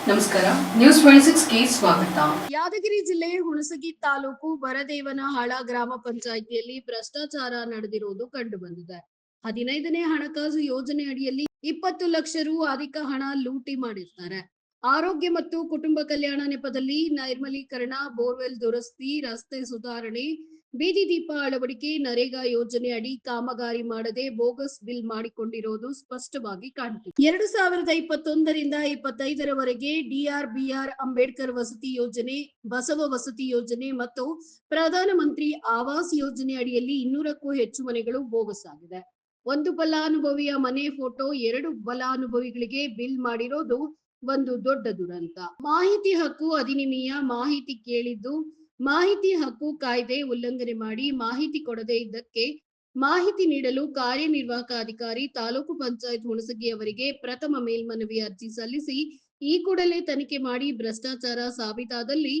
ನಮಸ್ಕಾರ, ನ್ಯೂಸ್ 26ಗೆ ಸ್ವಾಗತ. ಯಾದಗಿರಿ ಜಿಲ್ಲೆ ಹುಣಸಗಿ ತಾಲೂಕು ಬರದೇವನಹಾಳ ಗ್ರಾಮ ಪಂಚಾಯಿತಿಯಲ್ಲಿ ಭ್ರಷ್ಟಾಚಾರ ನಡೆದಿರುವುದು ಕಂಡುಬಂದಿದೆ. 15ನೇ ಹಣಕಾಸು ಯೋಜನೆ ಅಡಿಯಲ್ಲಿ 20 ಲಕ್ಷ ರು ಅಧಿಕ ಹಣ ಲೂಟಿ ಮಾಡಿದ್ದಾರೆ. ಆರೋಗ್ಯ ಮತ್ತು ಕುಟುಂಬ ಕಲ್ಯಾಣ ನೆಪದಲ್ಲಿ ನೈರ್ಮಲೀಕರಣ, ಬೋರ್ವೆಲ್ ದುರಸ್ತಿ, ರಸ್ತೆ ಸುಧಾರಣೆ, ಬೀದಿ ದೀಪ ಅಳವಡಿಕೆ, ನರೇಗಾ ಯೋಜನೆ ಅಡಿ ಕಾಮಗಾರಿ ಮಾಡದೆ ಬೋಗಸ್ ಬಿಲ್ ಮಾಡಿಕೊಂಡಿರುವುದು ಸ್ಪಷ್ಟವಾಗಿ ಕಾಣುತ್ತಿದೆ. 2021 ರಿಂದ 25ರವರೆಗೆ DRBR ಅಂಬೇಡ್ಕರ್ ವಸತಿ ಯೋಜನೆ, ಬಸವ ವಸತಿ ಯೋಜನೆ ಮತ್ತು ಪ್ರಧಾನಮಂತ್ರಿ ಆವಾಸ್ ಯೋಜನೆ ಅಡಿಯಲ್ಲಿ 200ಕ್ಕೂ ಹೆಚ್ಚು ಮನೆಗಳು ಬೋಗಸ್ ಆಗಿದೆ. ಒಂದು ಫಲಾನುಭವಿಯ ಮನೆ ಫೋಟೋ 2 ಫಲಾನುಭವಿಗಳಿಗೆ ಬಿಲ್ ಮಾಡಿರೋದು ಒಂದು ದೊಡ್ಡ ದುರಂತ. ಮಾಹಿತಿ ಹಕ್ಕು ಅಧಿನಿಯಮ ಮಾಹಿತಿ ಕೇಳಿದ್ದು ಮಾಹಿತಿ ಹಕ್ಕು ಕಾಯ್ದೆ ಉಲ್ಲಂಘನೆ ಮಾಡಿ ಮಾಹಿತಿ ಕೊಡದೇ ಇದ್ದಕ್ಕೆ ಮಾಹಿತಿ ನೀಡಲು ಕಾರ್ಯನಿರ್ವಾಹಕ ಅಧಿಕಾರಿ ತಾಲೂಕು ಪಂಚಾಯತ್ ಹುಣಸಗಿ ಅವರಿಗೆ ಪ್ರಥಮ ಮೇಲ್ಮನವಿ ಅರ್ಜಿ ಸಲ್ಲಿಸಿ ಈ ಕೂಡಲೇ ತನಿಖೆ ಮಾಡಿ ಭ್ರಷ್ಟಾಚಾರ ಸಾಬೀತಾದಲ್ಲಿ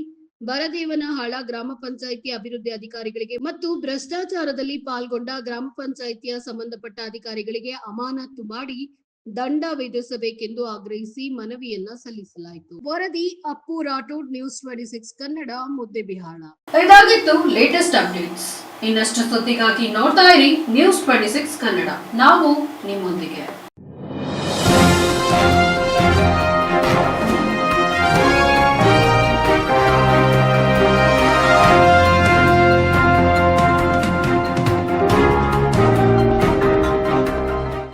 ಬರದೇವನಹಾಳ ಗ್ರಾಮ ಪಂಚಾಯಿತಿ ಅಭಿವೃದ್ಧಿ ಅಧಿಕಾರಿಗಳಿಗೆ ಮತ್ತು ಭ್ರಷ್ಟಾಚಾರದಲ್ಲಿ ಪಾಲ್ಗೊಂಡ ಗ್ರಾಮ ಪಂಚಾಯಿತಿಯ ಸಂಬಂಧಪಟ್ಟ ಅಧಿಕಾರಿಗಳಿಗೆ ಅಮಾನತು ಮಾಡಿ ದಂಡ ವಿಧಿಸಬೇಕೆಂದು ಆಗ್ರಹಿಸಿ ಮನವಿಯನ್ನ ಸಲ್ಲಿಸಲಾಯಿತು. ವರದಿ ಅಪ್ಪು ರಾಠೋಡ್, ನ್ಯೂಸ್ 26 ಕನ್ನಡ, ಮುದ್ದೇಬಿಹಾಳ. ಇದಾಗಿತ್ತು ಲೇಟೆಸ್ಟ್ ಅಪ್ಡೇಟ್ಸ್. ಇನ್ನಷ್ಟು ಸುದ್ದಿಗಾಗಿ ನೋಡ್ತಾ ಇರಿ ನ್ಯೂಸ್ 26 ಕನ್ನಡ. ನಾವು ನಿಮ್ಮೊಂದಿಗೆ.